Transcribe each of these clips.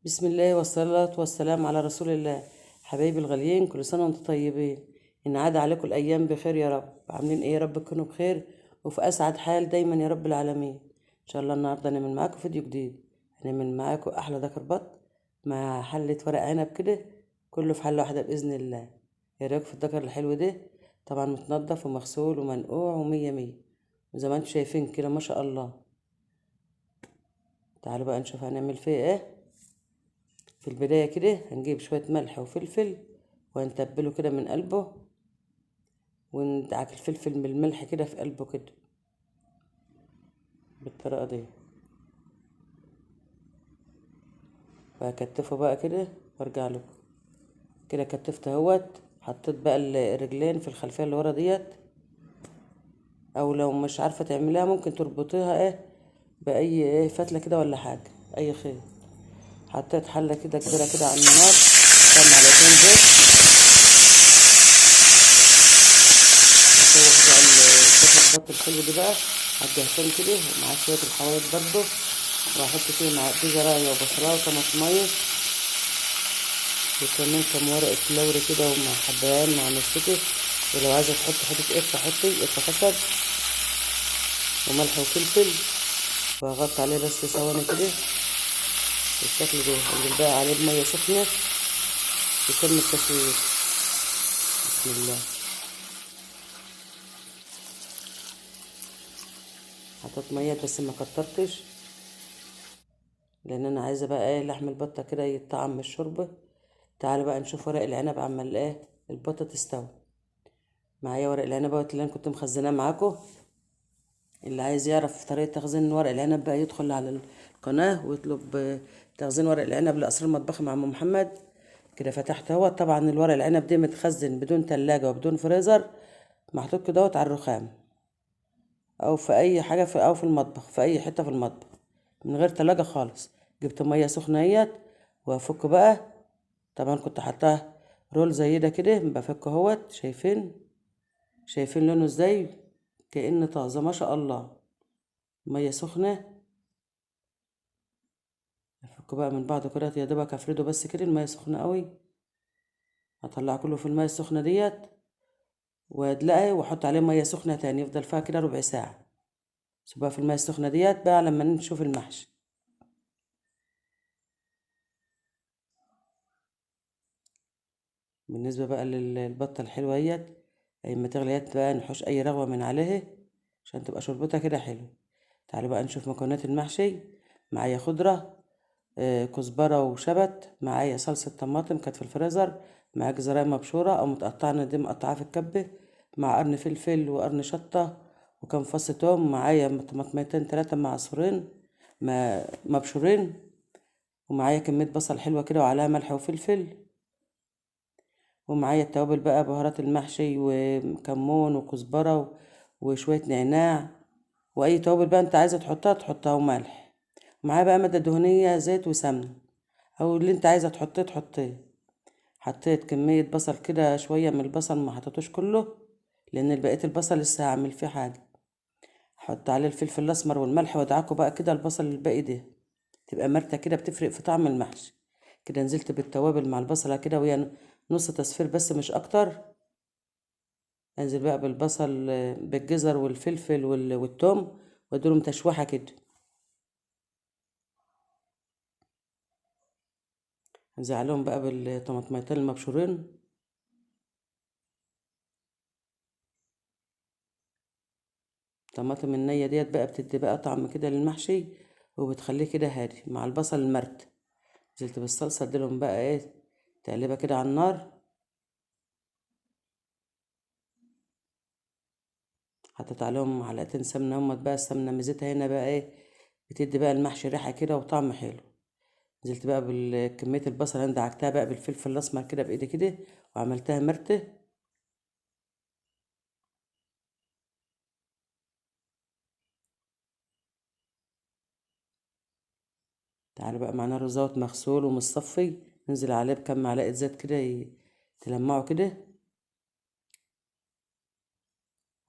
بسم الله والصلاة والسلام على رسول الله. حبايبي الغاليين، كل سنة وانتم طيبين. إن عاد عليكم الأيام بخير يا رب. عاملين إيه يا رب؟ تكونوا بخير وفي أسعد حال دايما يا رب العالمين. إن شاء الله النهاردة هنعمل معاكم فيديو جديد. هنعمل معاكم أحلى دكر بط مع حلة ورق عنب كده، كله في حلة واحدة بإذن الله. إيه رأيكم في الدكر الحلو ده؟ طبعا متنضف ومغسول ومنقوع ومية مية، وزي ما انتم شايفين كده ما شاء الله. تعالوا بقى نشوف هنعمل فيه ايه. في البداية كده هنجيب شوية ملح وفلفل وهنتبله كده من قلبه، وندعك الفلفل بالملح كده في قلبه كده بالطريقة دي، وهكتفه بقى كده وارجع له كده. كتفت اهوت، حطيت بقى الرجلين في الخلفية اللي ورا ديت، او لو مش عارفة تعمليها ممكن تربطيها ايه بأي فتلة كده ولا حاجة، أي خيط. حطيت حلة كده كبيرة كده على النار، كام معلقتين زيت. هشوح بقى القطع البط الحلو دي بقى على الجهتين كده، ومعاه شوية الحوايط برضه، وهحط فيه مع جزراية وبصلاية وطماطمية، وكمان كام ورقة لوري كده ومع حبهان مع نصته. ولو عايزة تحطي حتة قرفة حطي قرفة خشب، وملح وفلفل. وهغطي عليه بس ثواني كده بالشكل ده. انزل بقى عليه بمية سخنة وكمل تسوية. بسم الله. حطيت مية بس ما كترتش، لان انا عايزة بقى ايه لحم البطة كده يتطعم من الشوربة. تعالوا بقى نشوف ورق العنب عمل ايه. البطة تستوي. معايا ورق العنب اللي انا كنت مخزناه معاكم. اللي عايز يعرف طريقة تخزين ورق العنب بقى يدخل على القناة ويطلب تخزين ورق العنب لأسرار المطبخ مع أم محمد. كده فتحت اهوت. طبعا الورق العنب ده متخزن بدون تلاجة وبدون فريزر، محطوط كده على الرخام أو في أي حاجة أو في المطبخ، في أي حتة في المطبخ من غير تلاجة خالص. جبت مية سخنة اهيت وهفكه بقى. طبعا كنت حطاه رول زي ده كده، بفكه اهوت. شايفين لونه ازاي؟ كأنه طازة ما شاء الله. مية سخنة. افكه بقى من بعضه كده يا دوبك افرده بس كده. المية سخنة قوي. هطلع كله في المية السخنة ديت وادلقه واحط عليه مية سخنة تاني، يفضل فيها كده ربع ساعة. سيبها في المية السخنة ديت بقى لما نشوف المحشي. بالنسبة بقى للبطة الحلوة ديت، اما تغلي بقى نحوش اي رغوة من عليها عشان تبقى شربتها كده حلو. تعالوا بقى نشوف مكونات المحشي. معايا خضرة، كزبرة وشبت. معايا صلصة طماطم كانت في الفريزر. معايا جزرايه مبشورة أو متقطعة، أنا دي مقطعاها في الكبة. مع قرن فلفل وقرن شطة وكم فص توم. معايا طماطميتين تلاتة معصورين مبشورين. ومعايا كمية بصل حلوة كده وعليها ملح وفلفل. ومعايا التوابل بقى، بهارات المحشي وكمون وكزبرة وشوية نعناع، وأي توابل بقى أنت عايزة تحطها وملح. معاه بقى مادة دهنية زيت وسمنة، او اللي انت عايزه تحطيه. حطيت كمية بصل كده، شوية من البصل ما حطيتوش كله لان بقية البصل لسه هعمل فيه حاجة. حط عليه الفلفل الاسمر والملح وادعكه بقى كده البصل الباقي ده، تبقى مرتة كده بتفرق في طعم المحشي. كده نزلت بالتوابل مع البصلة كده وهي نص تصفير بس مش اكتر. انزل بقى بالبصل بالجزر والفلفل والثوم وادولهم تشويحة كده. انزل عليهم بقى بالطماطميتين المبشورين. الطماطم النية ديت بقى بتدي بقى طعم كده للمحشي، وبتخليه كده هادي مع البصل المرت. نزلت بالصلصة اديلهم بقى ايه تقليبة كده على النار. حطيت عليهم معلقتين سمنة، همت بقى السمنة ميزتها هنا بقى ايه، بتدي بقى المحشي ريحة كده وطعم حلو. نزلت بقى بكمية البصل اللي انا دعكتها بقى بالفلفل الاسمر كده بايدي كده وعملتها مرتة. تعالى بقى معانا رزوت مغسول ومصفي، ننزل عليه بكم معلقة زيت كده تلمعه كده.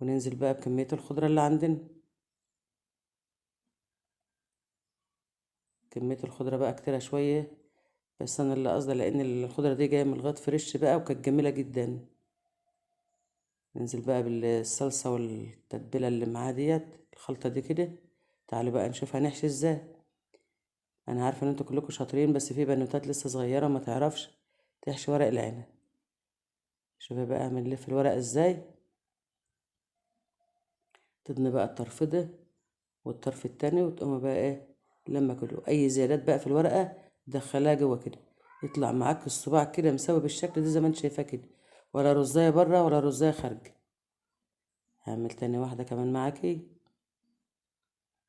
وننزل بقى بكمية الخضرة اللي عندنا. كمية الخضرة بقى كتيرة شوية بس انا اللي قصدي لان الخضرة دي جاية من الغيط فريش بقى وكانت جميلة جدا. ننزل بقى بالصلصة والتتبيلة اللي معاها ديت الخلطة دي كده. تعالوا بقى نشوف هنحشي ازاي. انا عارفة ان انتوا كلكم شاطرين، بس في بنوتات لسه صغيرة ما تعرفش تحشي ورق العنب. شوفي بقى بنلف الورق ازاي. تضني بقى الطرف ده والطرف التاني، وتقوم بقى ايه لما كله اي زيادات بقى في الورقة تدخلها جوه كده، يطلع معاك الصباع كده مساوي بالشكل ده زي ما انت شايفاه كده، ولا رزاية بره ولا رزاية خارجة. هعمل تاني واحدة كمان معاكي.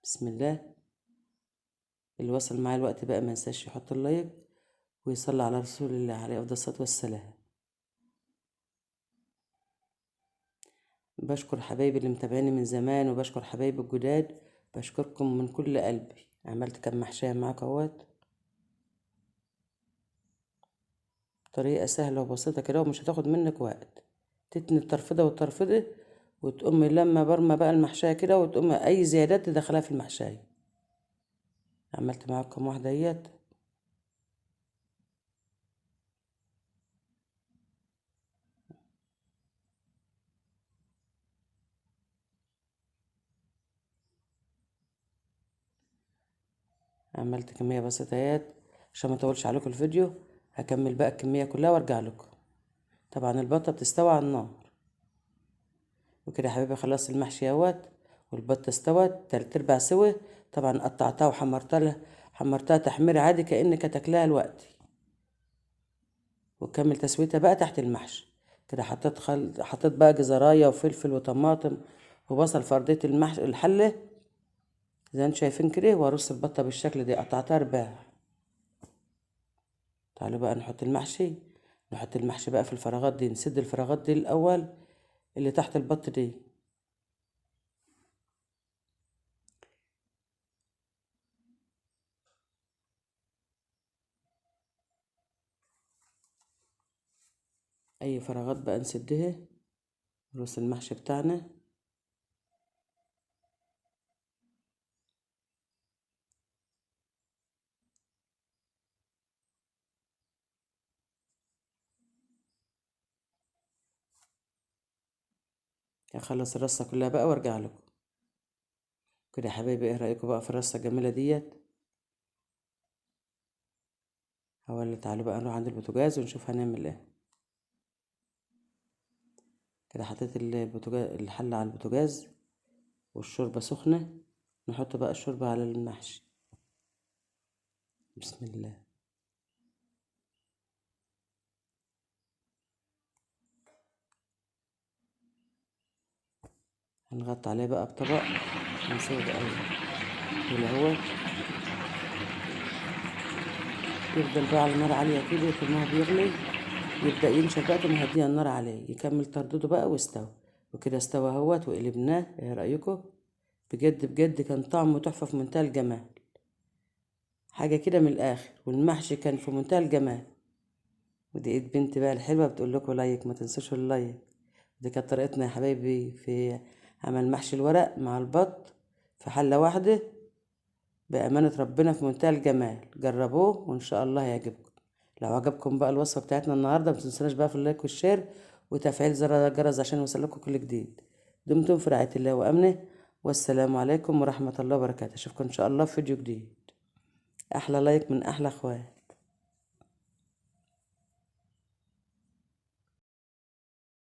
بسم الله. اللي وصل معايا الوقت بقى ما ينساش يحط اللايك ويصلي على رسول الله عليه افضل الصلاة والسلام. بشكر حبايبي اللي متابعيني من زمان، وبشكر حبايبي الجداد، بشكركم من كل قلبي. عملت كام محشية معاك اهوت، طريقة سهلة وبسيطة كده ومش هتاخد منك وقت. تتني الطرفدة والطرفدة، وتقومي لما برمى بقى المحشية كده، وتقومي اي زيادات تدخلها في المحشية. عملت معاكم واحدة اهيت. عملت كمية بسيطة اهيت عشان ما اطولش عليكم الفيديو. هكمل بقى الكمية كلها وارجع لكم. طبعا البطة بتستوي على النار. وكده يا حبيبي خلصت المحشي اهوت، والبطة استوت تلات ارباع سوا. طبعا قطعتها حمرتها تحمير عادي كأنك هتاكلها الوقت. وكمل تسويتها بقى تحت المحشي. كده حطيت بقى جزرايه وفلفل وطماطم وبصل في ارضيه المحشي الحله زي ما انتم شايفين كده، وارص البطه بالشكل ده قطعتها رباع. تعالوا بقى نحط المحشي بقى في الفراغات دي. نسد الفراغات دي الاول اللي تحت البط دي. اي فراغات بقى نسدها، نرص المحشي بتاعنا. اخلص الرصه كلها بقى وارجع لكم. كده يا حبايبي ايه رايكم بقى في الرصه الجميله ديت؟ هقول تعالوا بقى نروح عند البوتاجاز ونشوف هنعمل ايه. كده حطيت البوتاجاز الحله على البوتاجاز والشوربه سخنه. نحط بقى الشوربه على المحشي. بسم الله. هنغطي عليه بقى بطبق ونسيبه بقى كده اهو. يفضل بقى على نار عالية كده طول ما هو بيغلي، يبدأ ينشف بقى مهدية النار عليه، يكمل تردده بقى واستوى. وكده استوى اهوت وقلبناه. ايه رأيكم؟ بجد بجد كان طعمه تحفة في منتهى الجمال، حاجة كده من الآخر. والمحشي كان في منتهى الجمال. ودي ايد بنتي بقى الحلوة بتقول لكم لايك، ما تنسوش اللايك. دي كانت طريقتنا يا حبايبي في عمل محشي الورق مع البط في حلة واحدة، بأمانة ربنا في منتهى الجمال. جربوه وإن شاء الله يعجبكم. لو عجبكم بقى الوصفة بتاعتنا النهاردة متنسوناش بقى في اللايك والشير وتفعيل زر الجرس عشان يوصلكم كل جديد. دمتم في رعاية الله وأمنه، والسلام عليكم ورحمة الله وبركاته. أشوفكم إن شاء الله في فيديو جديد. أحلى لايك من أحلى أخوات.